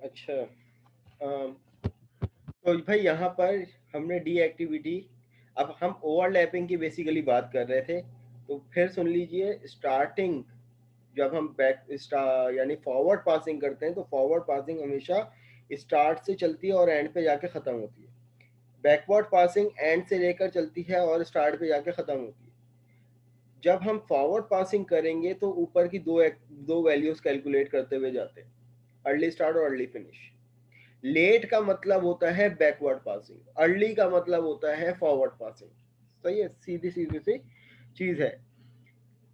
अच्छा, अम, तो भाई यहाँ पर हमने डी एक्टिविटी, अब हम ओवरलैपिंग की बेसिकली बात कर रहे थे। तो फिर सुन लीजिए, स्टार्टिंग जब हम यानी फॉरवर्ड पासिंग करते हैं तो फॉरवर्ड पासिंग हमेशा स्टार्ट से चलती है और एंड पे जाके ख़त्म होती है। बैकवर्ड पासिंग एंड से लेकर चलती है और स्टार्ट पे जाके ख़त्म होती है। जब हम फॉरवर्ड पासिंग करेंगे तो ऊपर की दो वैल्यूज कैलकुलेट करते हुए जाते हैं, अर्ली स्टार्ट और अर्ली फिनिश। लेट का मतलब होता है बैकवर्ड पासिंग, अर्ली का मतलब होता है फॉरवर्ड पासिंग। सही है, सीधी सीधी सी चीज है।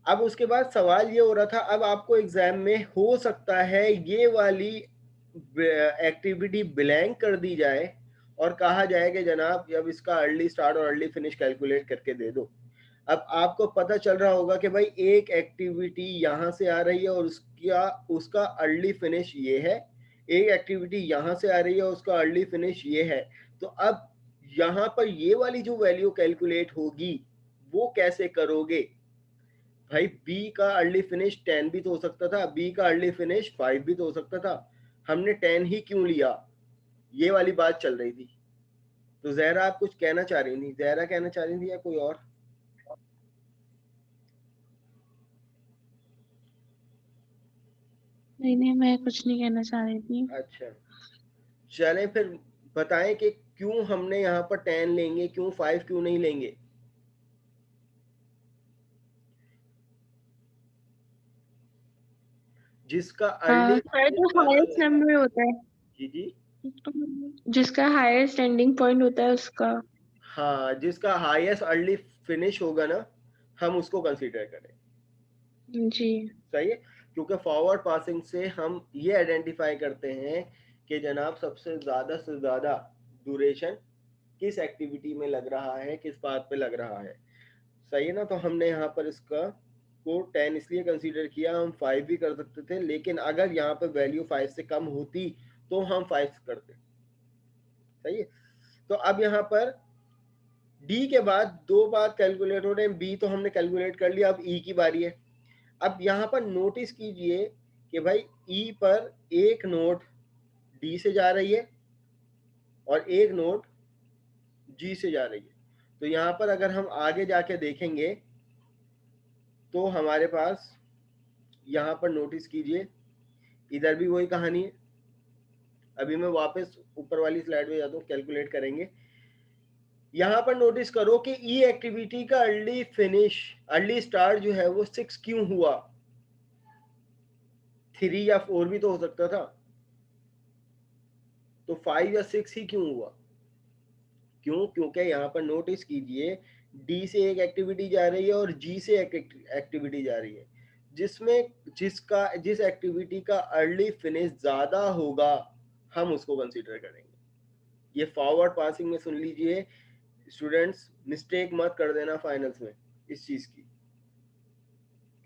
अब उसके बाद सवाल ये हो रहा था, अब आपको एग्जाम में हो सकता है ये वाली एक्टिविटी ब्लैंक कर दी जाए और कहा जाए कि जनाब अब इसका अर्ली स्टार्ट और अर्ली फिनिश कैलकुलेट करके दे दो। अब आपको पता चल रहा होगा कि भाई एक एक्टिविटी यहाँ से आ रही है और उसका उसका अर्ली फिनिश ये है, एक एक्टिविटी यहाँ से आ रही है उसका अर्ली फिनिश ये है। तो अब यहाँ पर ये वाली जो वैल्यू कैलकुलेट होगी वो कैसे करोगे भाई? बी का अर्ली फिनिश 10 भी तो हो सकता था, बी का अर्ली फिनिश 5 भी तो हो सकता था। हमने 10 ही क्यों लिया? ये वाली बात चल रही थी। तो जहरा आप कुछ कहना चाह रही थी, जहरा कहना चाह रही थी या कोई और? नहीं नहीं, मैं कुछ नहीं कहना चाह रही थी। अच्छा, चलें फिर, बताएं कि क्यों हमने यहाँ पर 10 लेंगे, क्यों 5 क्यों नहीं लेंगे? जिसका अर्ली शायद फिनिश जो ज्यादा हाईएस्ट होगा। नंबर होता है, जी जी। जिसका हाईएस्ट एंडिंग पॉइंट होता है उसका। हाँ, जिसका हाईएस्ट अर्ली फिनिश होगा ना, हम उसको कंसीडर करें। जी। सही है, क्योंकि फॉरवर्ड पासिंग से हम ये आइडेंटिफाई करते हैं कि जनाब सबसे ज़्यादा ड्यूरेशन किस एक्टिविटी में लग रहा है, किस बात पे लग रहा है। सही है ना? तो हमने यहाँ पर इसका को 10 इसलिए कंसीडर किया, हम 5 भी कर सकते थे, लेकिन अगर यहाँ पर वैल्यू 5 से कम होती तो हम 5 करते। सही है, तो अब यहाँ पर डी के बाद दो बार कैलकुलेट हो रहे हैं, बी तो हमने कैलकुलेट कर लिया, अब ई की बारी है। अब यहाँ पर नोटिस कीजिए कि भाई ई पर एक नोट डी से जा रही है और एक नोट जी से जा रही है। तो यहाँ पर अगर हम आगे जाके देखेंगे तो हमारे पास यहाँ पर नोटिस कीजिए, इधर भी वही कहानी है। अभी मैं वापस ऊपर वाली स्लाइड में जाता हूँ, कैलकुलेट करेंगे। यहाँ पर नोटिस करो कि ई एक्टिविटी का अर्ली फिनिश, अर्ली स्टार्ट जो है वो 6 क्यों हुआ? 3 या 4 भी तो हो सकता था, तो 5 या 6 ही क्यों हुआ? क्यों? क्योंकि यहाँ पर नोटिस कीजिए, डी से एक एक्टिविटी जा रही है और जी से एक एक्टिविटी जा रही है, जिसमें जिस एक्टिविटी का अर्ली फिनिश ज्यादा होगा हम उसको कंसीडर करेंगे। ये फॉरवर्ड पासिंग में सुन लीजिए स्टूडेंट्स, मिस्टेक मत कर देना फाइनल्स में इस चीज की,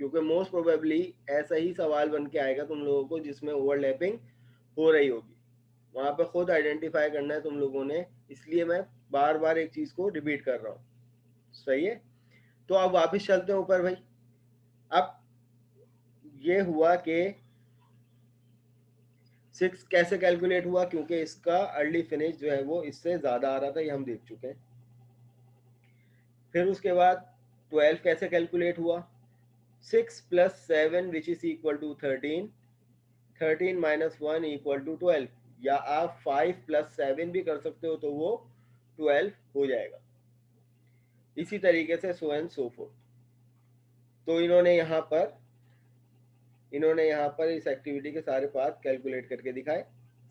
क्योंकि मोस्ट प्रोबेबली ऐसा ही सवाल बन के आएगा तुम लोगों को जिसमें ओवरलैपिंग हो रही होगी। वहां पे खुद आइडेंटिफाई करना है तुम लोगों ने, इसलिए मैं बार बार एक चीज को रिपीट कर रहा हूँ। सही है, तो अब वापस चलते हैं ऊपर भाई। अब ये हुआ कि 6 कैसे कैलकुलेट हुआ, क्योंकि इसका अर्ली फिनिश जो है वो इससे ज्यादा आ रहा था, ये हम देख चुके हैं। फिर उसके बाद 12 कैसे कैलकुलेट हुआ? 6 + 7 which is equal to 13, 13 - 1 equal to 12, या आप 5 + 7 भी कर सकते हो तो वो 12 हो जाएगा। इसी तरीके से सो एंड सो फोर्थ। तो इन्होंने यहाँ पर इस एक्टिविटी के सारे पाथ कैलकुलेट करके दिखाए,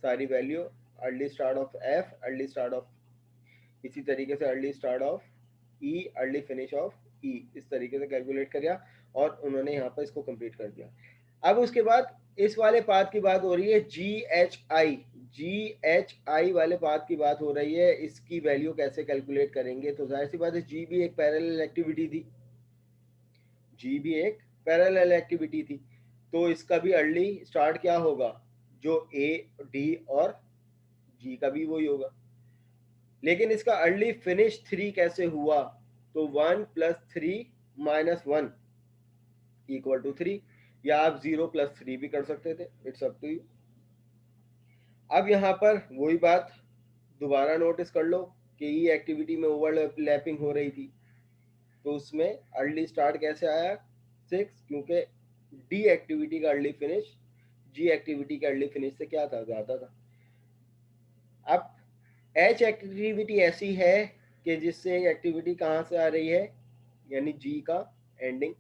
सारी value, early start of F, early start of, इसी तरीके से early start of E, early finish of E, इस तरीके से कैलकुलेट किया और उन्होंने यहाँ पर इसको कंप्लीट कर दिया। अब उसके बाद इस वाले पाथ की बात हो रही है, जी एच आई वाले पाथ की बात हो रही है। इसकी वैल्यू कैसे कैलकुलेट करेंगे? तो जाहिर सी बात है, जी भी एक पैरेलल एक्टिविटी थी, जी भी एक पैरेलल एक्टिविटी थी, तो इसका भी अर्ली स्टार्ट क्या होगा? जो ए, डी और जी का भी वही होगा। लेकिन इसका अर्ली फिनिश 3 कैसे हुआ? तो 1 + 3 - 1 इक्वल टू 3, या आप 0 + 3 भी कर सकते थे, इट्स अप टू यू। अब यहाँ पर वही बात दोबारा नोटिस कर लो कि ये एक्टिविटी में ओवरलैपिंग हो रही थी, तो उसमें अर्ली स्टार्ट कैसे आया 6, क्योंकि डी एक्टिविटी का अर्ली फिनिश जी एक्टिविटी का अर्ली फिनिश से क्या था, ज़्यादा था। अब एच एक्टिविटी ऐसी है कि जिससे एक्टिविटी कहाँ से आ रही है, यानी जी का एंडिंग।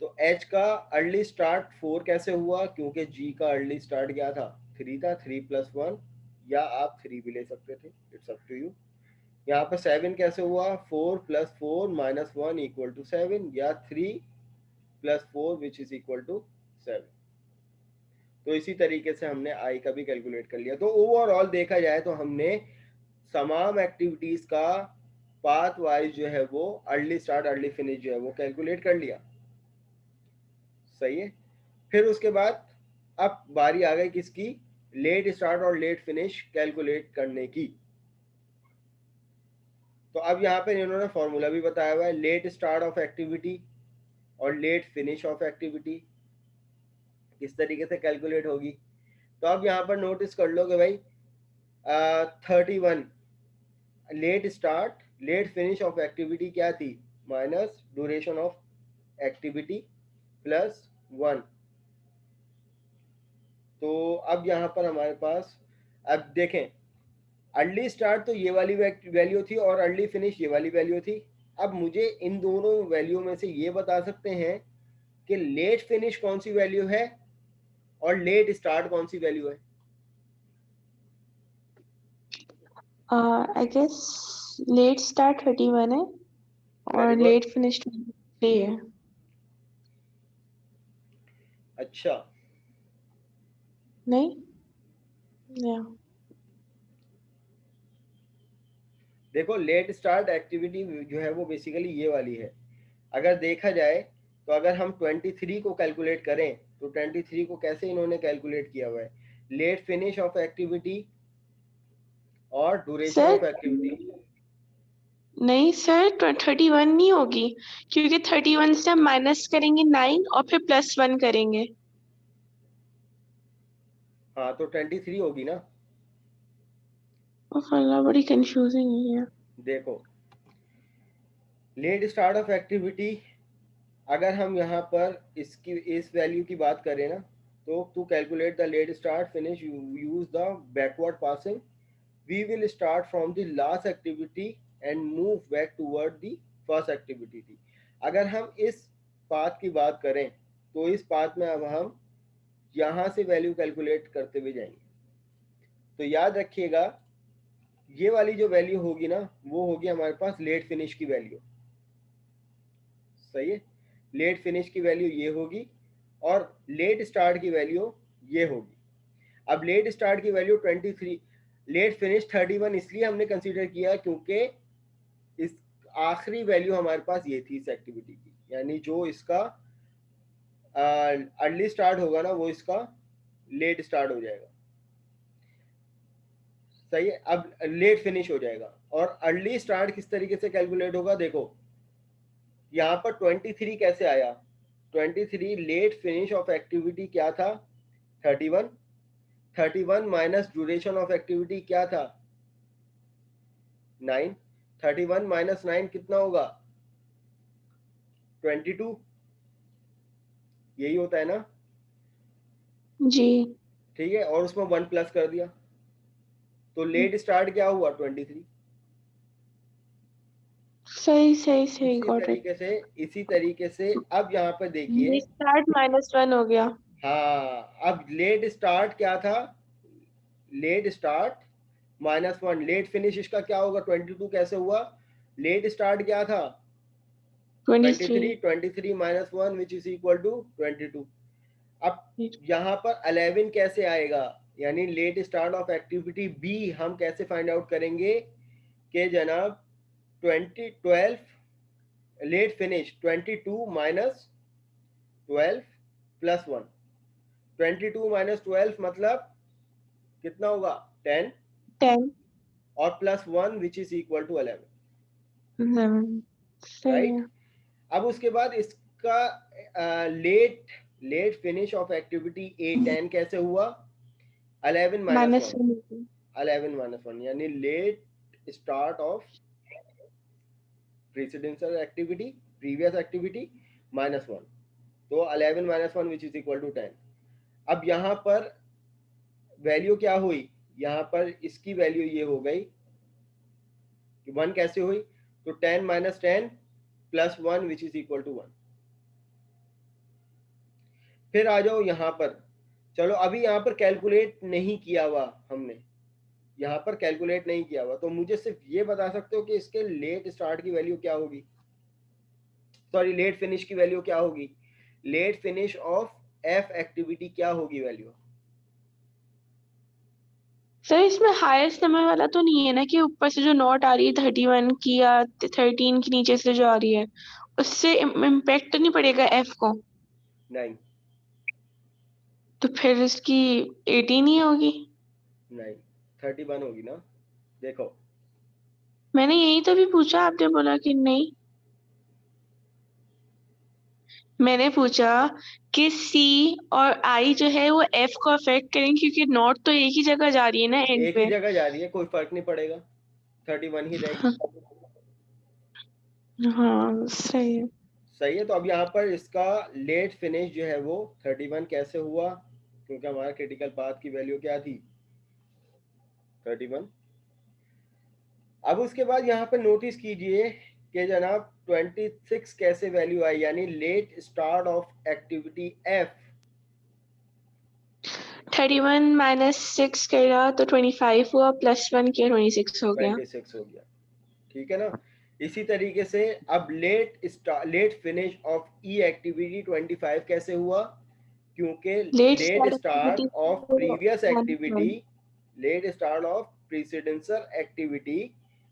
तो एच का अर्ली स्टार्ट 4 कैसे हुआ, क्योंकि जी का अर्ली स्टार्ट क्या था, 3 था, 3 + 1, या आप 3 भी ले सकते थे, इट्स अप टू यू। यहाँ पर 7 कैसे हुआ, 4 + 4 - 1 = 7, या 3 + 4 विच इज इक्वल टू 7। तो इसी तरीके से हमने आई का भी कैलकुलेट कर लिया। तो ओवरऑल देखा जाए तो हमने तमाम एक्टिविटीज का पाथ वाइज जो है वो अर्ली स्टार्ट अर्ली फिनिश जो है वो कैलकुलेट कर लिया। सही है। फिर उसके बाद अब बारी आ गई किसकी, लेट स्टार्ट और लेट फिनिश कैलकुलेट करने की। तो अब यहाँ पे इन्होंने फॉर्मूला भी बताया हुआ है, लेट स्टार्ट ऑफ एक्टिविटी और लेट फिनिश ऑफ एक्टिविटी किस तरीके से कैलकुलेट होगी। तो अब यहाँ पर नोटिस कर लो कि भाई 31 late start late finish of activity क्या थी, minus duration of activity plus 1। तो अब यहाँ पर हमारे पास, अब देखें अर्ली स्टार्ट तो ये वाली वैल्यू थी और अर्ली फिनिश ये वाली वैल्यू थी। अब मुझे इन दोनों वैल्यू में से ये बता सकते हैं कि लेट फिनिश कौन सी वैल्यू है और लेट स्टार्ट कौन सी वैल्यू है। आई गेस लेट स्टार्ट 31 है वेरी और गुड। लेट फिनिश 23 है। अच्छा, नहीं, या देखो लेट स्टार्ट एक्टिविटी जो है वो बेसिकली ये वाली है। अगर देखा जाए तो अगर हम 23 को कैलकुलेट करें तो 23 को कैसे इन्होंने कैलकुलेट किया हुआ है, लेट फिनिश ऑफ एक्टिविटी और ड्यूरेशन सर, ऑफ एक्टिविटी। नहीं सर, 31 नहीं होगी, क्योंकि 31 से हम माइनस करेंगे 9 और फिर +1 करेंगे। हाँ तो 23 होगी ना। अल्लाह, बड़ी कंफ्यूजिंग है। देखो लेट स्टार्ट ऑफ एक्टिविटी, अगर हम यहाँ पर इसकी इस वैल्यू की बात करें ना, तो to calculate the late start finish use the backward passing, we will start from the last activity and move back toward the first activity थी। अगर हम इस पाथ की बात करें तो इस पाथ में अब हम यहाँ से वैल्यू कैलकुलेट करते हुए जाएंगे। तो याद रखिएगा ये वाली जो वैल्यू होगी ना वो होगी हमारे पास लेट फिनिश की वैल्यू। सही है, लेट फिनिश की वैल्यू ये होगी और लेट स्टार्ट की वैल्यू ये होगी। अब लेट स्टार्ट की वैल्यू 23, लेट फिनिश 31 इसलिए हमने कंसीडर किया क्योंकि इस आखिरी वैल्यू हमारे पास ये थी इस एक्टिविटी की, यानी जो इसका अर्ली स्टार्ट होगा ना वो इसका लेट स्टार्ट हो जाएगा। सही है, अब लेट फिनिश हो जाएगा। और अर्ली स्टार्ट किस तरीके से कैलकुलेट होगा, देखो यहाँ पर 23 कैसे आया, 23 लेट फिनिश ऑफ एक्टिविटी क्या था 31, 31 माइनस ड्यूरेशन ऑफ एक्टिविटी क्या था 9, 31 - 9 कितना होगा 22, यही होता है ना। जी, ठीक है, और उसमें 1 प्लस कर दिया, तो लेट स्टार्ट क्या हुआ 23। सही सही सही, गॉट इट। इसी तरीके से अब यहाँ पर देखिए, स्टार्ट -1 हो गया। हाँ अब लेट स्टार्ट क्या था, लेट स्टार्ट -1, लेट फिनिश इसका क्या होगा 22 कैसे हुआ, लेट स्टार्ट क्या था 23। 23, 23 - 1 विच इज इक्वल टू 22। अब यहाँ पर 11 कैसे आएगा, यानी late start of activity B हम कैसे फाइंड आउट करेंगे कि जनाब 12 लेट फिनिश 22 - 12 + 1, 22 - 12 मतलब कितना होगा 10 10, और +1 विच इज इक्वल टू 11, 11। सही राइट। है। अब उसके बाद इसका late finish of activity A10 कैसे हुआ, 11 माइनस -1, 11 -1 यानी late start of precedential activity, previous activity -1, तो 11 -1 विच इज इक्वल टू 10। अब यहाँ पर वैल्यू क्या हुई, यहाँ पर इसकी वैल्यू ये हो गई कि 1 कैसे हुई, तो 10 - 10 + 1 विच इज इक्वल टू 1। फिर आ जाओ यहाँ पर, चलो अभी यहाँ पर कैलकुलेट नहीं किया हुआ हमने, यहाँ पर कैलकुलेट नहीं किया हुआ, तो मुझे सिर्फ ये बता सकते हो कि इसके लेट स्टार्ट की वैल्यू क्या होगी, सॉरी लेट फिनिश की वैल्यू क्या होगी, late finish of F activity क्या होगी वैल्यू। सर इसमें हाईएस्ट नंबर वाला तो नहीं है ना, कि ऊपर से जो नोट आ रही है 31 की या 13 की नीचे से जो आ रही है, उससे इम्पेक्ट तो नहीं पड़ेगा एफ को? नहीं तो फिर इसकी 18 ही होगी। नहीं 31 होगी ना, देखो मैंने यही तो भी पूछा, आपने बोला कि नहीं। मैंने पूछा कि सी और आई जो है वो एफ को अफेक्ट करेंगे, क्योंकि नोट तो एक ही जगह जा रही है ना, एंड एक ही पे। जगह जा रही है, कोई फर्क नहीं पड़ेगा, 31 ही रहेगी। हाँ सही है। सही है, तो अब यहाँ पर इसका लेट फिनिश जो है वो 31 कैसे हुआ, क्योंकि हमारा क्रिटिकल पाथ की वैल्यू क्या थी 31। अब उसके बाद यहाँ पर नोटिस कीजिए कि जनाब 26 कैसे वैल्यू आई, यानी late start of activity F. 31 -6 करेगा तो 25 हुआ, +1 किया 26 हो गया। 26 हो गया, ठीक है ना। इसी तरीके से अब late finish of E activity 25 कैसे हुआ, क्योंकि late late start start activity of previous activity, late start of predecessor activity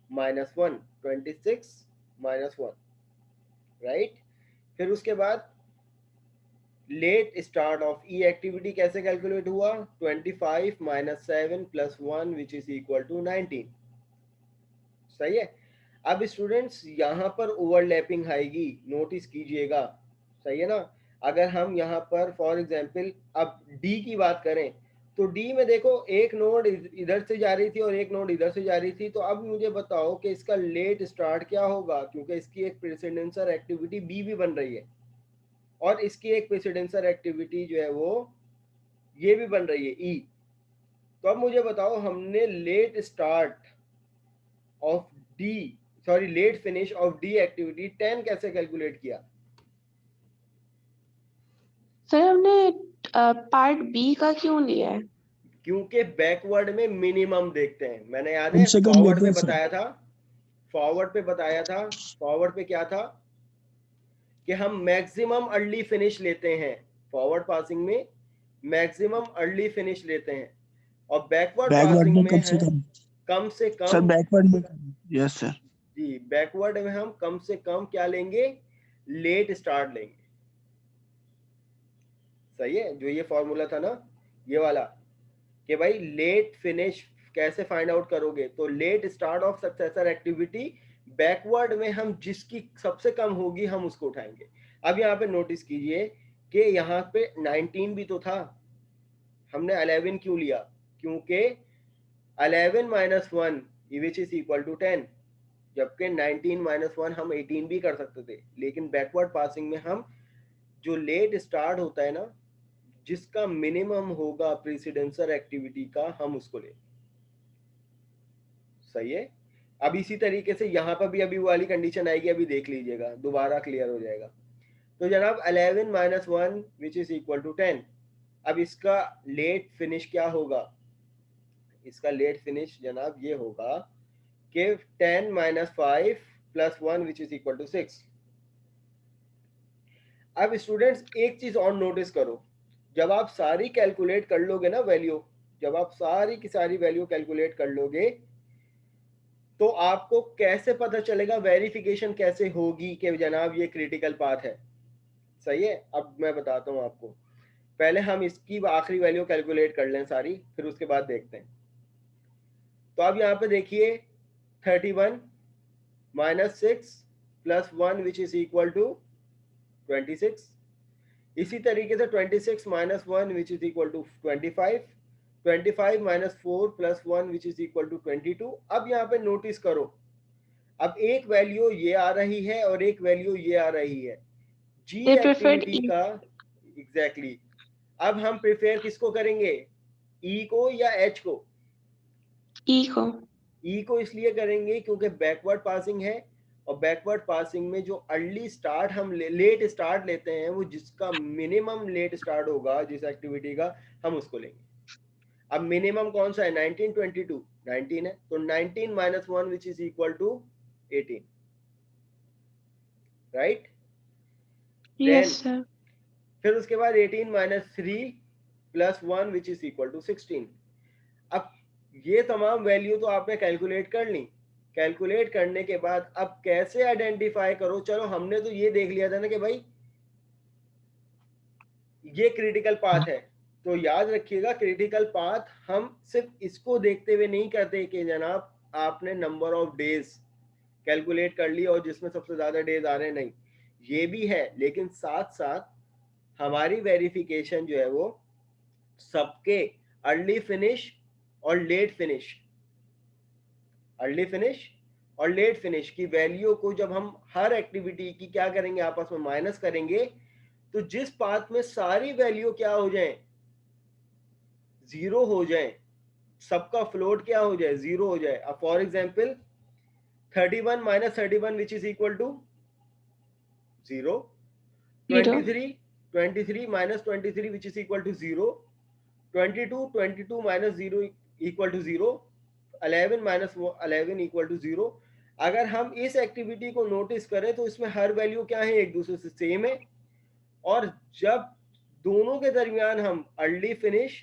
-1, 26 -1, right. फिर उसके बाद late start of E activity कैसे कैलकुलेट हुआ, 25 - 7 + 1 विच इज इक्वल टू 19। सही है। अब स्टूडेंट्स यहाँ पर ओवरलैपिंग आएगी, नोटिस कीजिएगा, सही है ना। अगर हम यहाँ पर फॉर एग्जांपल अब डी की बात करें, तो डी में देखो एक नोड इधर से जा रही थी और एक नोड इधर से जा रही थी, तो अब मुझे बताओ कि इसका लेट स्टार्ट क्या होगा, क्योंकि इसकी एक प्रेसिडेंसर एक्टिविटी बी भी बन रही है और इसकी एक प्रेसिडेंसर एक्टिविटी जो है वो ये भी बन रही है ई। तो अब मुझे बताओ हमने late start of D, sorry late finish of D activity 10 कैसे कैलकुलेट किया। सर हमने पार्ट बी का क्यों लिया है? क्योंकि बैकवर्ड में मिनिमम देखते हैं, मैंने याद कम है से कम फॉरवर्ड लेते पे हैं सर। बताया था, फॉरवर्ड पे बताया था, फॉरवर्ड पे क्या था कि हम मैक्सिमम अर्ली फिनिश लेते हैं, फॉरवर्ड पासिंग में मैक्सिमम अर्ली फिनिश लेते हैं, और बैकवर्ड बैकवर्ड पासिंग में में कम से है कम। कम से सर कम। बैकवर्ड में। Yes sir. जी बैकवर्ड में हम कम से कम क्या लेंगे, लेट स्टार्ट लेंगे। सही है, जो ये फॉर्मूला था ना ये वाला, कि भाई लेट फिनिश कैसे फाइंड आउट करोगे, तो late start of successor activity backward में हम जिसकी सबसे कम होगी हम उसको उठाएंगे। अब यहाँ पे नोटिस कीजिए कि यहाँ पे 19 भी तो था, हमने 11 क्यों लिया, क्योंकि 11 - 1 विच इज इक्वल टू 10, जबकि 19 - 1 हम 18 भी कर सकते थे, लेकिन बैकवर्ड पासिंग में हम जो लेट स्टार्ट होता है ना, जिसका मिनिमम होगा प्रेसिडेंसर एक्टिविटी का, हम उसको ले। सही है। अब इसी तरीके से यहाँ पर भी अभी वो वाली कंडीशन आएगी, अभी देख लीजिएगा, दोबारा क्लियर हो जाएगा। तो जनाब 11 - 1 विच इज इक्वल टू 10, अब इसका लेट फिनिश क्या होगा, इसका लेट फिनिश जनाब ये होगा कि 10 - 5 + 1 विच इज इक्वल टू 6। अब स्टूडेंट्स एक चीज और नोटिस करो, जब आप सारी कैलकुलेट कर लोगे ना वैल्यू, जब आप सारी की सारी वैल्यू कैलकुलेट कर लोगे, तो आपको कैसे पता चलेगा, वेरिफिकेशन कैसे होगी कि जनाब ये क्रिटिकल पाथ है। सही है, अब मैं बताता हूँ आपको, पहले हम इसकी आखिरी वैल्यू कैलकुलेट कर लें सारी, फिर उसके बाद देखते हैं। तो अब यहाँ पे देखिए 31 - 6 + 1 विच इज इक्वल टू 26। इसी तरीके से 26 - 1 which is equal to 25, 25 minus 4 plus 1 which is equal to 22। अब यहाँ पे नोटिस करो, अब एक वैल्यू ये आ रही है और एक वैल्यू ये आ रही है जी They preferred एक्टिविटी E. का। एग्जैक्टली अब हम प्रिफेयर किसको करेंगे, ई को या एच को? E को। ई को इसलिए करेंगे क्योंकि बैकवर्ड पासिंग है, और बैकवर्ड पासिंग में जो अर्ली स्टार्ट हम लेट स्टार्ट लेते हैं, वो जिसका मिनिमम लेट स्टार्ट होगा जिस एक्टिविटी का, हम उसको लेंगे। अब मिनिमम कौन सा है, 19 22 19 है, तो 19 minus 1 which is equal to 18, right? Yes, sir. फिर उसके बाद 18 minus 3 plus 1 which is equal to 16। अब ये तमाम वैल्यू तो आपने कैलकुलेट कर ली, कैलकुलेट करने के बाद अब कैसे आइडेंटिफाई करो, चलो हमने तो ये देख लिया था ना कि भाई ये क्रिटिकल पाथ है, तो याद रखिएगा क्रिटिकल पाथ हम सिर्फ इसको देखते हुए नहीं करते कि जनाब आपने नंबर ऑफ डेज कैलकुलेट कर ली और जिसमें सबसे ज्यादा डेज आ रहे हैं, नहीं, ये भी है, लेकिन साथ साथ हमारी वेरिफिकेशन जो है वो सबके अर्ली फिनिश और लेट फिनिश, अर्ली फिनिश और लेट फिनिश की वैल्यू को जब हम हर एक्टिविटी की क्या करेंगे, आपस में माइनस करेंगे, तो जिस पाथ में सारी वैल्यू क्या हो जाए, जीरो हो जाए, सबका फ्लोट क्या हो जाए, जीरो हो जाए। अब for example 31 minus 31 which is equal to zero, 0. 23 minus 23 which is equal to zero, 22 minus zero equal to zero, 11 minus 11 equal to zero. अगर हम इस एक्टिविटी को नोटिस करें तो इसमें हर वैल्यू क्या है, एक दूसरे से सेम है, और जब दोनों के दरमियान हम अर्ली फिनिश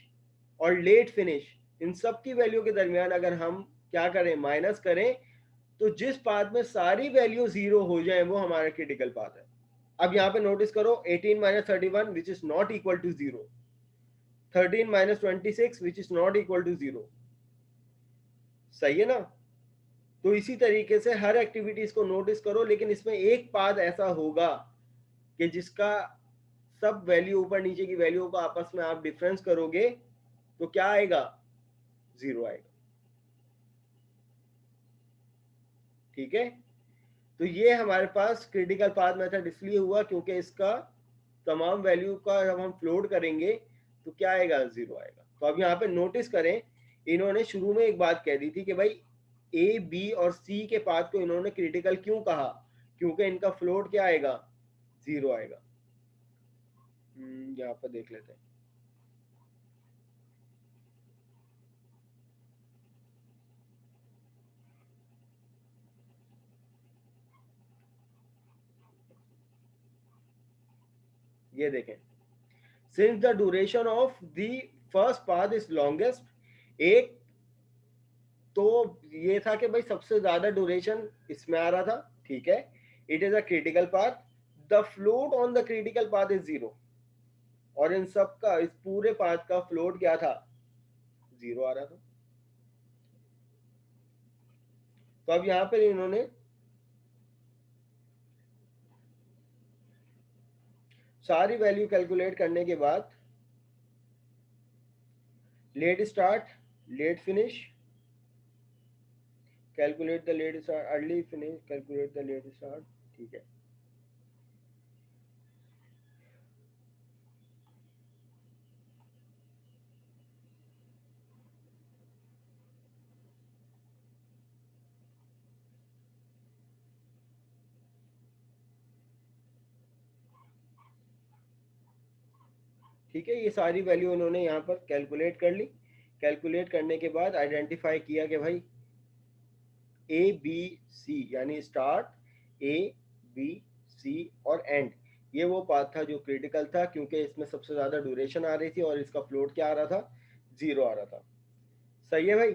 और लेट फिनिश इन सब की वैल्यू के दरमियान अगर हम क्या करें, माइनस करें, तो जिस पाथ में सारी वैल्यू जीरो हो जाए वो हमारा क्रिटिकल पाथ है। अब यहाँ पे नोटिस करो 18 minus 31 which is not equal to zero, 13 minus 26 which is not equal to zero, सही है ना? तो इसी तरीके से हर एक्टिविटीज को नोटिस करो, लेकिन इसमें एक पाथ ऐसा होगा कि जिसका सब वैल्यू ऊपर नीचे की वैल्यू को आपस में आप डिफरेंस करोगे तो क्या आएगा, जीरो आएगा, ठीक है? तो ये हमारे पास क्रिटिकल पाथ मेथड इसलिए हुआ क्योंकि इसका तमाम वैल्यू का जब हम फ्लोट करेंगे तो क्या आएगा, जीरो आएगा। तो अब यहाँ पे नोटिस करें, इन्होंने शुरू में एक बात कह दी थी कि भाई ए बी और सी के पाथ को इन्होंने क्रिटिकल क्यों कहा, क्योंकि इनका फ्लोट क्या आएगा, जीरो आएगा। यहाँ पर देख लेते हैं, ये देखें, since the duration of the first path is longest, एक तो ये था कि भाई सबसे ज्यादा ड्यूरेशन इसमें आ रहा था, ठीक है, it is a critical path, the float on the critical path is zero, और इन सब का इस पूरे पाथ का फ्लोट क्या था, जीरो आ रहा था। तो अब यहां पर इन्होंने सारी वैल्यू कैलकुलेट करने के बाद late start late finish, calculate the late start early finish, calculate the late start, ठीक है। ठीक है, ये सारी वैल्यू इन्होंने यहाँ पर कैलकुलेट कर ली, कैलकुलेट करने के बाद आइडेंटिफाई किया कि भाई ए बी सी यानी स्टार्ट ए बी सी और एंड, ये वो पाथ था जो क्रिटिकल था क्योंकि इसमें सबसे ज्यादा ड्यूरेशन आ रही थी और इसका फ्लोट क्या आ रहा था, जीरो आ रहा था। सही है भाई,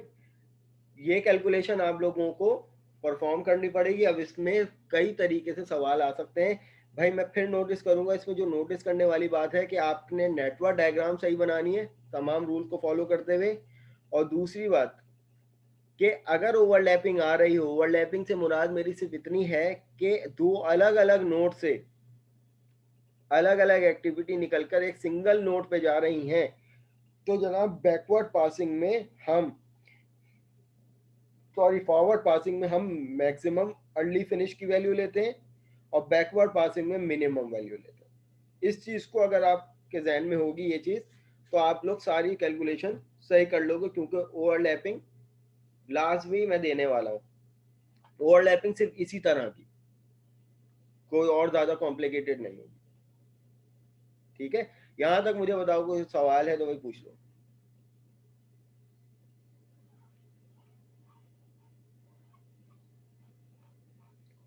ये कैलकुलेशन आप लोगों को परफॉर्म करनी पड़ेगी। अब इसमें कई तरीके से सवाल आ सकते हैं भाई, मैं फिर नोटिस करूंगा, इसमें जो नोटिस करने वाली बात है कि आपने नेटवर्क डायग्राम सही बनानी है तमाम रूल को फॉलो करते हुए, और दूसरी बात कि अगर ओवरलैपिंग आ रही हो, ओवरलैपिंग से मुराद मेरी सिर्फ इतनी है कि दो अलग अलग नोट से अलग अलग एक्टिविटी निकलकर एक सिंगल नोट पे जा रही हैं, तो जनाब बैकवर्ड पासिंग में हम फॉरवर्ड पासिंग में हम मैक्सिमम अर्ली फिनिश की वैल्यू लेते हैं और बैकवर्ड पासिंग में मिनिमम वैल्यू लेते हैं। इस चीज़ को अगर आपके जहन में होगी ये चीज़, तो आप लोग सारी कैलकुलेशन सही कर लोगे, क्योंकि ओवरलैपिंग लास्ट भी मैं देने वाला हूँ। ओवरलैपिंग सिर्फ इसी तरह की, कोई और ज़्यादा कॉम्प्लिकेटेड नहीं होगी। ठीक है, यहाँ तक मुझे बताओ कोई सवाल है तो वही पूछ लो।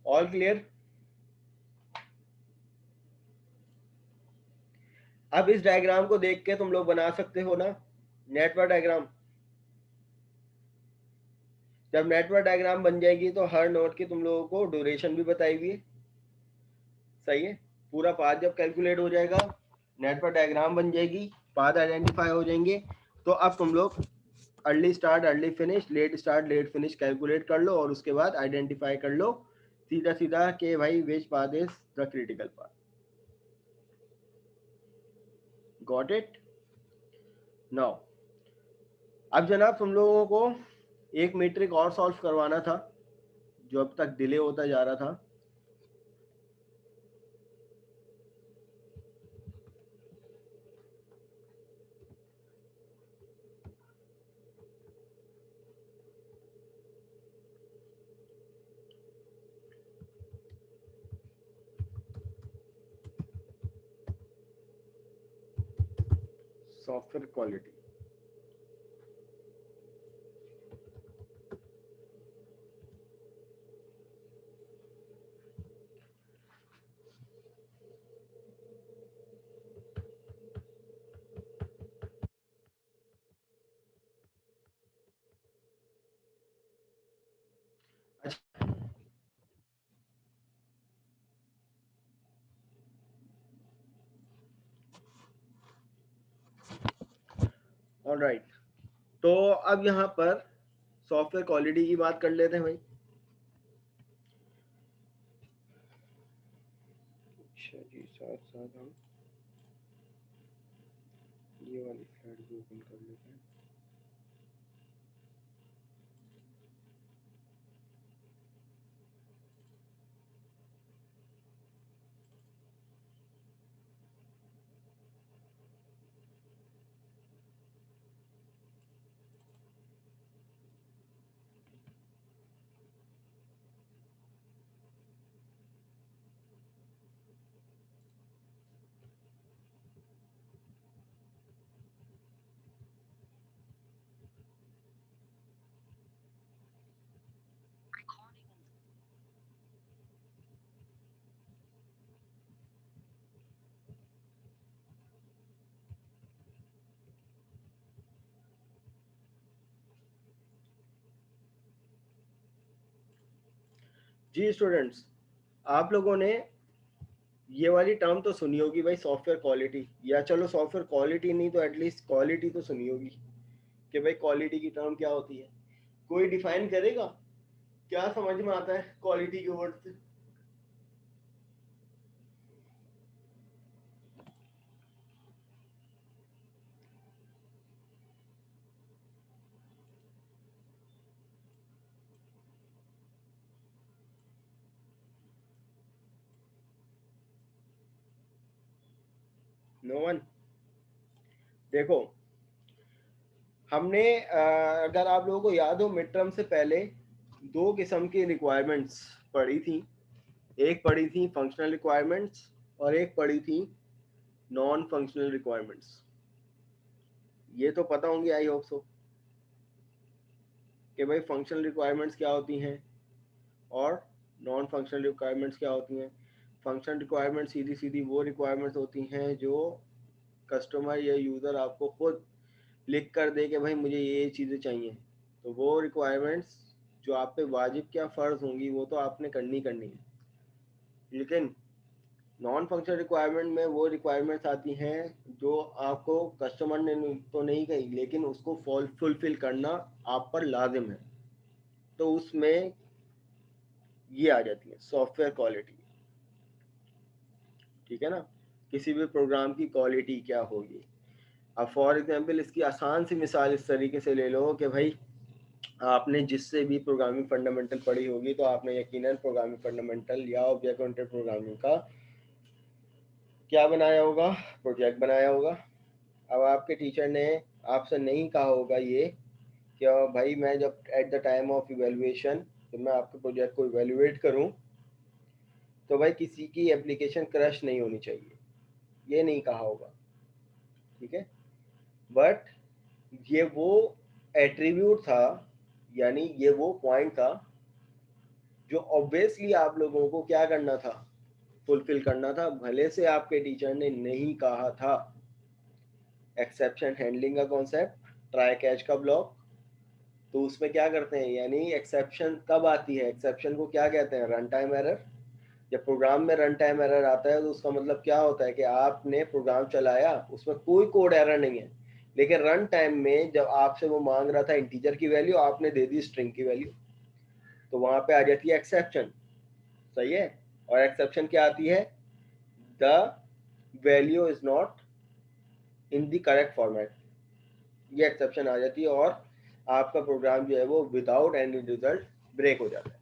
All clear? अब इस डायग्राम को देख के तुम लोग बना सकते हो ना नेटवर्क डायग्राम। जब नेटवर्क डायग्राम बन जाएगी तो हर नोड की तुम लोगों को ड्यूरेशन भी बताई हुई है, सही है। पूरा पाथ जब कैलकुलेट हो जाएगा, नेटवर्क डायग्राम बन जाएगी, पाथ आइडेंटिफाई हो जाएंगे, तो अब तुम लोग early start early finish, late start late finish calculate कर लो और उसके बाद आइडेंटिफाई कर लो सीधा सीधा कि भाई विच path is the critical path. Got it? Now अब जनाब तुम लोगों को एक मैट्रिक और सॉल्व करवाना था जो अब तक डिले होता जा रहा था। Software quality. ऑलराइट, तो अब यहाँ पर सॉफ्टवेयर क्वालिटी की बात कर लेते हैं भाई। अच्छा जी, साथ साथ हम ये वाली स्लाइड भी ओपन कर लेते हैं। जी स्टूडेंट्स, आप लोगों ने ये वाली टर्म तो सुनी होगी भाई, सॉफ्टवेयर क्वालिटी, या चलो सॉफ्टवेयर क्वालिटी नहीं तो एटलीस्ट क्वालिटी तो सुनी होगी कि भाई क्वालिटी की टर्म क्या होती है। कोई डिफाइन करेगा क्या समझ में आता है क्वालिटी के वर्ड से? No one? देखो, हमने अगर आप लोगों को याद हो मिड टर्म से पहले दो किस्म की रिक्वायरमेंट्स पढ़ी थी। एक पढ़ी थी फंक्शनल रिक्वायरमेंट्स और एक पढ़ी थी नॉन फंक्शनल रिक्वायरमेंट्स। ये तो पता होंगी आई होप सो कि भाई फंक्शनल रिक्वायरमेंट्स क्या होती हैं और नॉन फंक्शनल रिक्वायरमेंट्स क्या होती हैं। फंक्शनल रिक्वायरमेंट सीधी सीधी वो रिक्वायरमेंट्स होती हैं जो कस्टमर या यूज़र आपको खुद लिख कर दे कि भाई मुझे ये चीज़ें चाहिए, तो वो रिक्वायरमेंट्स जो आप पे वाजिब क्या फ़र्ज़ होंगी वो तो आपने करनी करनी है। लेकिन नॉन फंक्शनल रिक्वायरमेंट में वो रिक्वायरमेंट्स आती हैं जो आपको कस्टमर ने तो नहीं कही लेकिन उसको फुलफिल करना आप पर लाजिम है, तो उसमें ये आ जाती है सॉफ्टवेयर क्वालिटी। ठीक है ना, किसी भी प्रोग्राम की क्वालिटी क्या होगी। अब फॉर एग्जांपल इसकी आसान सी मिसाल इस तरीके से ले लो कि भाई आपने जिससे भी प्रोग्रामिंग फंडामेंटल पढ़ी होगी तो आपने यकीनन प्रोग्रामिंग फंडामेंटल या ऑब्जेक्ट ओरिएंटेड प्रोग्रामिंग का क्या बनाया होगा, प्रोजेक्ट बनाया होगा। अब आपके टीचर ने आपसे नहीं कहा होगा ये कि भाई मैं जब at the time of evaluation जब मैं आपके प्रोजेक्ट को इवेल्युएट करूं तो भाई किसी की एप्लीकेशन क्रश नहीं होनी चाहिए, ये नहीं कहा होगा, ठीक है। बट ये वो एट्रीब्यूट था, यानी ये वो पॉइंट था जो ऑब्वियसली आप लोगों को क्या करना था, फुलफिल करना था, भले से आपके टीचर ने नहीं कहा था। एक्सेप्शन हैंडलिंग का कॉन्सेप्ट, ट्राई कैच का ब्लॉक, तो उसमें क्या करते हैं, यानी एक्सेप्शन कब आती है, एक्सेप्शन को क्या कहते हैं, रन टाइम एरर। जब प्रोग्राम में रन टाइम एरर आता है तो उसका मतलब क्या होता है कि आपने प्रोग्राम चलाया, उसमें कोई कोड एरर नहीं है, लेकिन रन टाइम में जब आपसे वो मांग रहा था इंटीजर की वैल्यू, आपने दे दी स्ट्रिंग की वैल्यू, तो वहां पे आ जाती है एक्सेप्शन, सही है। और एक्सेप्शन क्या आती है, the value is not in the correct format, ये एक्सेप्शन आ जाती है और आपका प्रोग्राम जो है वो विदाउट एनी रिजल्ट ब्रेक हो जाता है।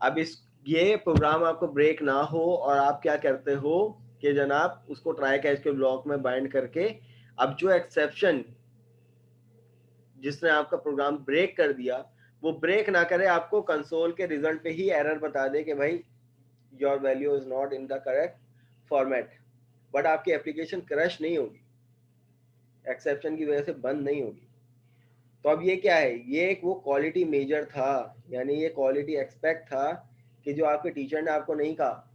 अब इस ये प्रोग्राम आपको ब्रेक ना हो और आप क्या करते हो कि जनाब उसको ट्राई कैच के ब्लॉक में बाइंड करके अब जो एक्सेप्शन जिसने आपका प्रोग्राम ब्रेक कर दिया वो ब्रेक ना करे, आपको कंसोल के रिजल्ट पे ही एरर बता दे कि भाई your value is not in the correct format, but आपकी एप्लीकेशन क्रश नहीं होगी, एक्सेप्शन की वजह से बंद नहीं होगी। तो अब ये क्या है, ये एक वो क्वालिटी मेजर था, यानी ये क्वालिटी एक्सपेक्ट था कि जो आपके टीचर ने आपको नहीं कहा,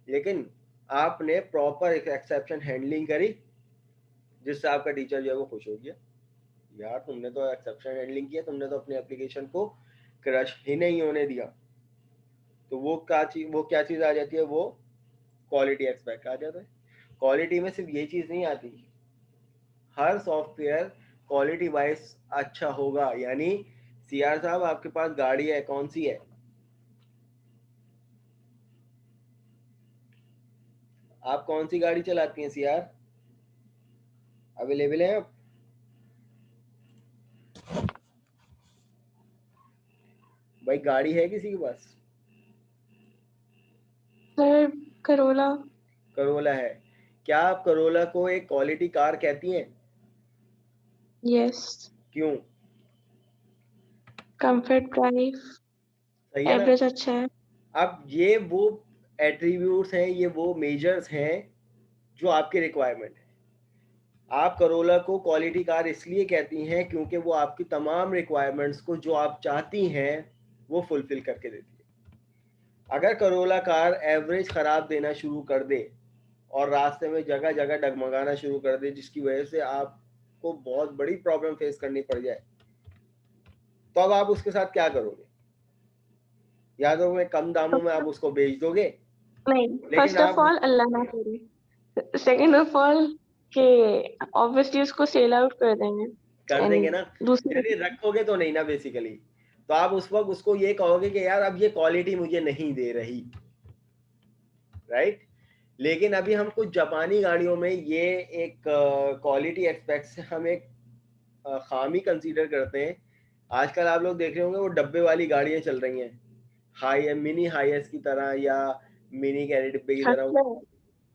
लेकिन आपने प्रॉपर एक्सेप्शन हैंडलिंग करी जिससे आपका टीचर जो है वो खुश हो गया, यार तुमने तो एक्सेप्शन हैंडलिंग किया, तुमने तो अपनी एप्लीकेशन को क्रश ही नहीं होने दिया। तो वो क्या चीज़ आ जाती है, वो क्वालिटी एक्सपेक्ट आ जाता है। क्वालिटी में सिर्फ ये चीज़ नहीं आती, हर सॉफ्टवेयर क्वालिटी वाइज अच्छा होगा। यानी सीआर साहब आपके पास गाड़ी है, कौन सी है, आप कौन सी गाड़ी चलाती हैं सीआर, अवेलेबल है आप? भाई गाड़ी है किसी के पास? Sir Corolla. करोला है। क्या आप करोला को एक क्वालिटी कार कहती हैं? यस। क्यों? कंफर्ट, ड्राइव, सही है ना। एवरेज अच्छा है। अब ये वो एट्रीब्यूट्स हैं, ये वो मेजर्स हैं जो आपके रिक्वायरमेंट है। आप करोला को क्वालिटी कार इसलिए कहती हैं क्योंकि वो आपकी तमाम रिक्वायरमेंट्स को जो आप चाहती हैं वो फुलफिल करके देती है। अगर करोला कार एवरेज ख़राब देना शुरू कर दे और रास्ते में जगह जगह डगमगाना शुरू कर दे जिसकी वजह से आपको बहुत बड़ी प्रॉब्लम फेस करनी पड़ जाए, तो अब आप उसके साथ क्या करोगे? या तो मैं कम दामों में आप उसको बेच दोगे, नहीं, लेकिन फर्स्ट ऑफ आप ऑल अल्लाह ना करे, सेकंड ऑफ ऑल के ऑब्वियसली उसको सेल आउट कर देंगे कर देंगे एंड ना, दूसरी। यानी रखोगे तो नहीं ना बेसिकली। तो आप उस वक्त उसको ये कहोगे कि यार अब ये क्वालिटी मुझे नहीं दे रही, राइट। लेकिन अभी हम कुछ जापानी गाड़ियों में ये एक क्वालिटी एस्पेक्ट से हम एक खामी कंसीडर करते हैं। आजकल आप लोग देख रहे होंगे वो डब्बे वाली गाड़ियां चल रही हैं, हाई मिनी हाईएस की तरह या मिनी कैरी डिब्बे की तरह।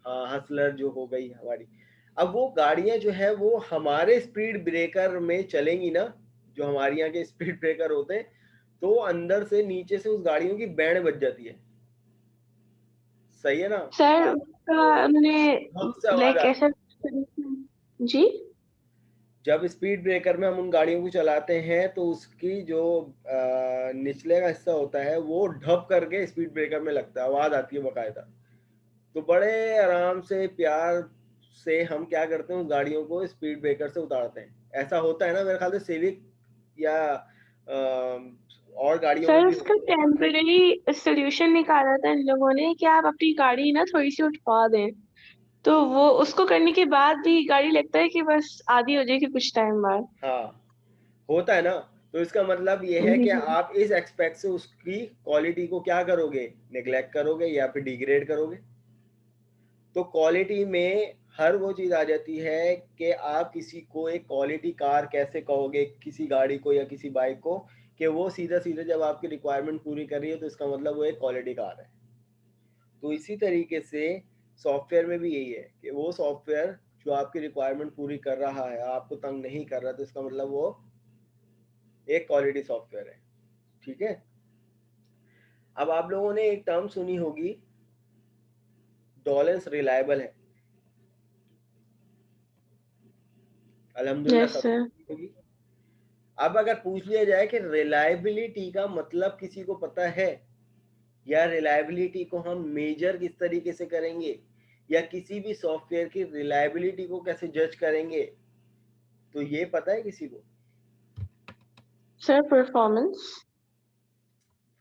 हाँ, हसलर जो हो गई हमारी। अब वो गाड़ियां जो है वो हमारे स्पीड ब्रेकर में चलेंगी ना, जो हमारे यहाँ के स्पीड ब्रेकर होते हैं, तो अंदर से नीचे से उस गाड़ियों की बैंड बज जाती है, सही है ना। सर उसका उन्होंने बहुत से आवाज लाइक आती ऐसा। है। जी। जब स्पीड ब्रेकर में हम उन गाड़ियों को चलाते हैं तो उसकी जो निचले का हिस्सा होता है वो ढप करके स्पीड ब्रेकर में लगता है, आवाज आती है बकायदा। तो बड़े आराम से प्यार से हम क्या करते हैं, उस गाड़ियों को स्पीड ब्रेकर से उतारते हैं। ऐसा होता है ना, मेरे ख्याल से सिविक या और गाड़ियों में सर भी उसका होता है। टेम्पररी सोल्यूशन निकाला था इन लोगों ने कि आप अपनी गाड़ी ना थोड़ी सी उठवा दें, तो वो उसको करने के बाद भी गाड़ी लगता है कि बस आधी हो जाएगी कुछ टाइम बाद। हाँ, होता है ना। तो इसका मतलब ये है कि जी। आप इस एक्सपेक्ट से उसकी क्वालिटी को क्या करोगे, निगलेक्ट करोगे या फिर डिग्रेड करोगे। तो क्वालिटी में हर वो चीज आ जाती है कि आप किसी को एक क्वालिटी कार कैसे कहोगे किसी गाड़ी को या किसी बाइक को कि वो सीधा सीधा जब आपकी रिक्वायरमेंट पूरी कर रही है तो इसका मतलब वो एक क्वालिटी कार है। तो इसी तरीके से सॉफ्टवेयर में भी यही है कि वो सॉफ्टवेयर जो आपकी रिक्वायरमेंट पूरी कर रहा है, आपको तंग नहीं कर रहा, तो इसका मतलब वो एक क्वालिटी सॉफ्टवेयर है। ठीक है। अब आप लोगों ने एक टर्म सुनी होगी, डॉलेंस रिलायबल है। अल्हम्दुलिल्लाह यस सबने सर। सुनी होगी। अब अगर पूछ लिया जाए कि रिलायबिलिटी का मतलब किसी को पता है, या रिलायबिलिटी को हम मेजर किस तरीके से करेंगे, या किसी भी सॉफ्टवेयर की रिलायबिलिटी को कैसे जज करेंगे, तो ये पता है किसी को? Sir performance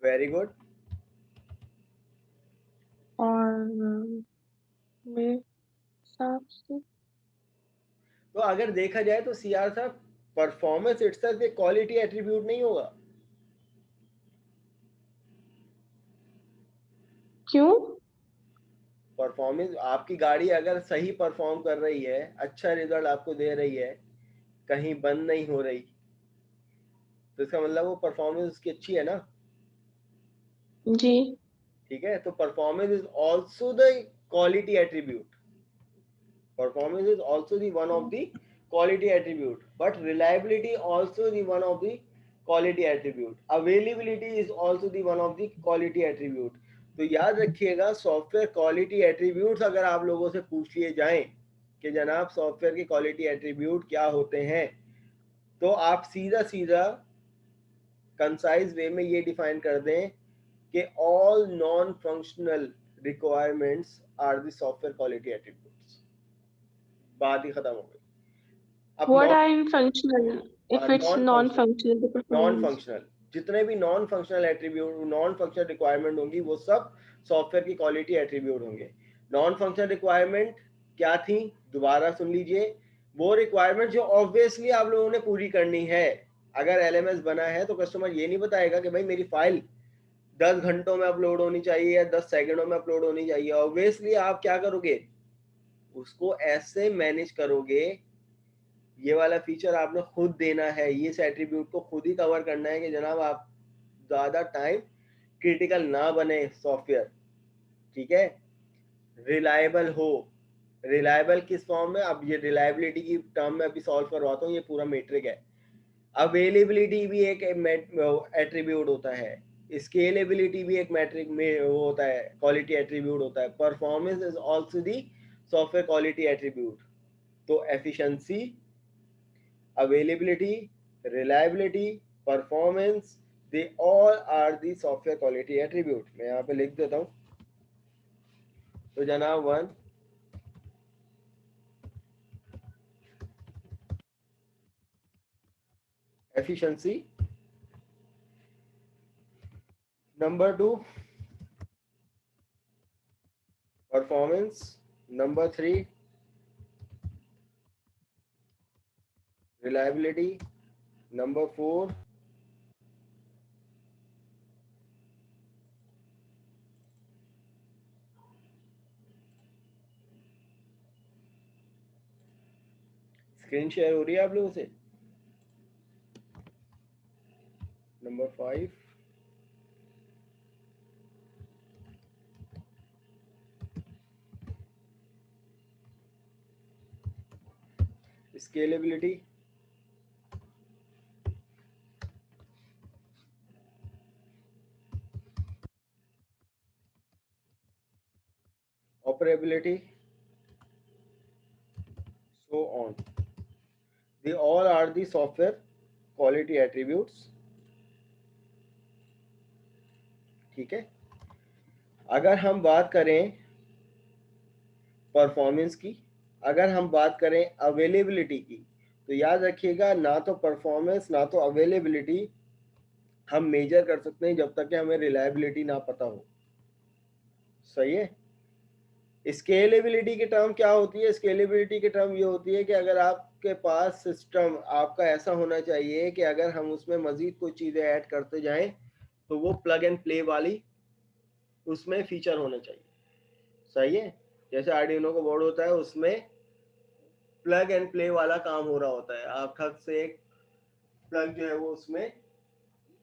very good. और मेरे हिसाब से तो अगर देखा जाए तो सीआर साहब, परफॉर्मेंस इटसेल्फ एक क्वालिटी एट्रीब्यूट नहीं होगा। क्यों? परफॉर्मेंस, आपकी गाड़ी अगर सही परफॉर्म कर रही है, अच्छा रिजल्ट आपको दे रही है, कहीं बंद नहीं हो रही, तो इसका मतलब वो परफॉर्मेंस उसकी अच्छी है ना। जी। ठीक है। तो performance is also the quality attribute. Performance is also the one of the quality attribute, but reliability also the one of the quality attribute. Availability is also the one of the quality attribute. तो याद रखिएगा, software quality attributes अगर आप लोगों से पूछ लिए जाएं कि जनाब सॉफ्टवेयर के क्वालिटी एट्रीब्यूट क्या होते हैं, तो आप सीधा सीधा कंसाइज वे में ये डिफाइन कर दें कि all non functional requirements are the software quality attributes. बात ही खत्म हो गई। अब What are in functional? If it's non functional, non-functional, the non performance. Functional जितने भी non functional attribute, non functional requirement होंगी, वो सब सॉफ्टवेयर की क्वालिटी एट्रीब्यूट होंगे। नॉन फंक्शनल रिक्वायरमेंट क्या थी, दोबारा सुन लीजिए। वो रिक्वायरमेंट जो ऑब्वियसली आप लोगों ने पूरी करनी है। अगर एलएमएस बना है तो कस्टमर ये नहीं बताएगा कि भाई मेरी फाइल 10 घंटों में अपलोड होनी चाहिए या 10 सेकंडों में अपलोड होनी चाहिए। ऑब्वियसली आप क्या करोगे, उसको ऐसे मैनेज करोगे, ये वाला फीचर आपने खुद देना है, ये इस एट्रीब्यूट को खुद ही कवर करना है कि जनाब आप ज़्यादा टाइम क्रिटिकल ना बने सॉफ्टवेयर। ठीक है। रिलायबल हो। रिलायबल किस फॉर्म में, अब ये रिलायबिलिटी की टर्म में अभी सॉल्व करवाता हूँ, ये पूरा मेट्रिक है। अवेलेबिलिटी भी एक एट्रीब्यूट होता है, स्केलेबिलिटी भी एक मैट्रिक में वो होता है, क्वालिटी एट्रीब्यूट होता है। Performance is also the software quality attribute. तो efficiency, availability, reliability, performance, they all are the software quality attribute. मैं यहाँ पे लिख देता हूँ। तो जनाब 1, efficiency, number 2, performance, number 3, reliability, number 4, screen share हो रही है आप लोगों से, number 5, scalability, operability, so on. They all are the software quality attributes. ठीक है। अगर हम बात करें परफॉर्मेंस की, अगर हम बात करें अवेलेबिलिटी की, तो याद रखिएगा ना तो परफॉर्मेंस ना तो अवेलेबिलिटी हम मेजर कर सकते हैं जब तक कि हमें रिलायबिलिटी ना पता हो। सही है। स्केलेबिलिटी की टर्म क्या होती है, स्केलेबिलिटी की टर्म ये होती है कि अगर आपके पास सिस्टम आपका ऐसा होना चाहिए कि अगर हम उसमें मजीद कोई चीज़ें ऐड करते जाएं तो वो प्लग एंड प्ले वाली उसमें फीचर होना चाहिए। सही है। जैसे आर्डिनो का बोर्ड होता है, उसमें प्लग एंड प्ले वाला काम हो रहा होता है। आप ठग से एक प्लग जो है वो उसमें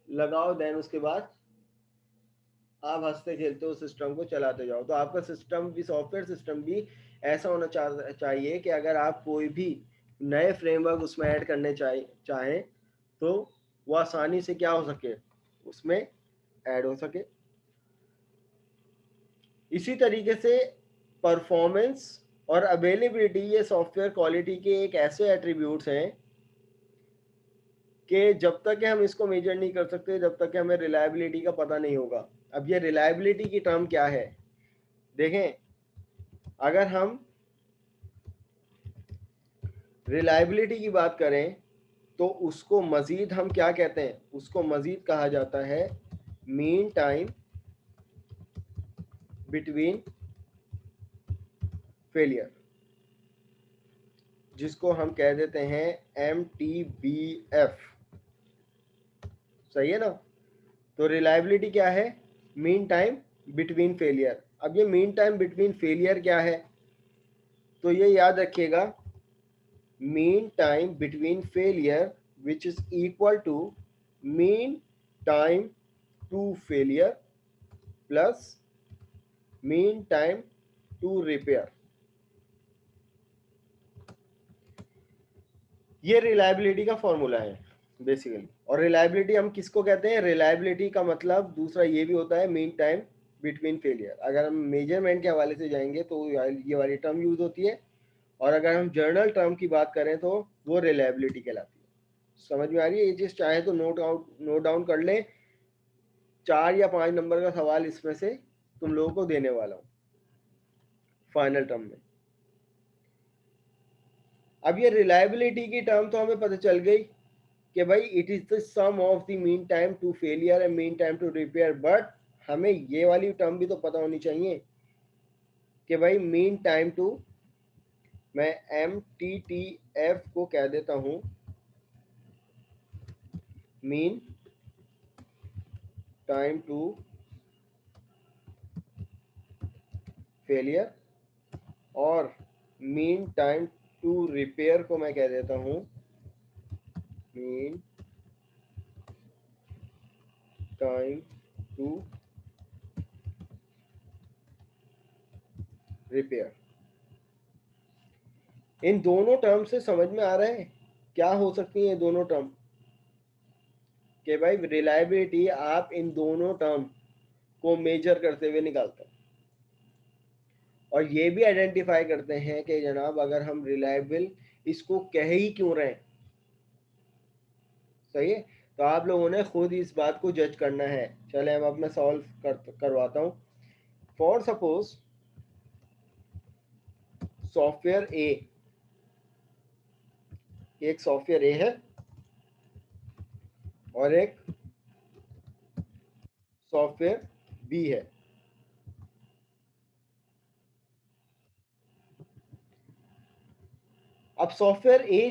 लगाओ, देन उसके बाद आप हंसते खेलते हो सिस्टम को चलाते जाओ। तो आपका सिस्टम भी, सॉफ्टवेयर सिस्टम भी ऐसा होना चाहिए कि अगर आप कोई भी नए फ्रेमवर्क उसमें ऐड करने चाहें तो वो आसानी से क्या हो सके, उसमें ऐड हो सके। इसी तरीके से परफॉर्मेंस और अवेलेबिलिटी, ये सॉफ्टवेयर क्वालिटी के एक ऐसे एट्रीब्यूट्स हैं कि जब तक कि हम इसको मेजर नहीं कर सकते, जब तक कि हमें रिलायबिलिटी का पता नहीं होगा। अब ये रिलायबिलिटी की टर्म क्या है, देखें, अगर हम रिलायबिलिटी की बात करें तो उसको मज़ीद हम क्या कहते हैं, उसको मज़ीद कहा जाता है मीन टाइम बिटवीन फेलियर, जिसको हम कह देते हैं MTBF। सही है ना? तो रिलायबिलिटी क्या है, मीन टाइम बिटवीन फेलियर। अब ये मीन टाइम बिटवीन फेलियर क्या है, तो ये याद रखिएगा, mean time between failure which is equal to mean time to failure plus mean time to repair. ये रिलायबिलिटी का फॉर्मूला है बेसिकली। और रिलायबिलिटी हम किसको कहते हैं, रिलायबिलिटी का मतलब दूसरा ये भी होता है मीन टाइम बिटवीन फेलियर। अगर हम मेजरमेंट के हवाले से जाएंगे तो ये वाली टर्म यूज होती है, और अगर हम जर्नल टर्म की बात करें तो वो रिलायबिलिटी कहलाती है। समझ में आ रही है ये चीज़? चाहे तो नोट डाउन कर लें, 4 या 5 नंबर का सवाल इसमें से तुम लोगों को देने वाला हूँ फाइनल टर्म में। अब ये रिलायबिलिटी की टर्म तो हमें पता चल गई कि भाई it is the sum of the mean time to failure and mean time to repair, but हमें ये वाली टर्म भी तो पता होनी चाहिए कि भाई मीन टाइम टू, मैं MTTF को कह देता हूं मीन टाइम टू फेलियर, और मीन टाइम टू रिपेयर को मैं कह देता हूं मीन टाइम टू रिपेयर। इन दोनों टर्म से समझ में आ रहा है क्या हो सकती है दोनों टर्म, कि भाई रिलायबिलिटी आप इन दोनों टर्म को मेजर करते हुए निकालते हैं, और ये भी आइडेंटिफाई करते हैं कि जनाब अगर हम रिलायबल इसको कह ही क्यों रहे हैं। सही है? तो आप लोगों ने खुद इस बात को जज करना है। चले अब मैं सॉल्व करवाता हूँ। फॉर सपोज सॉफ्टवेयर ए, एक सॉफ्टवेयर ए है और एक सॉफ्टवेयर बी है। अब सॉफ्टवेयर ए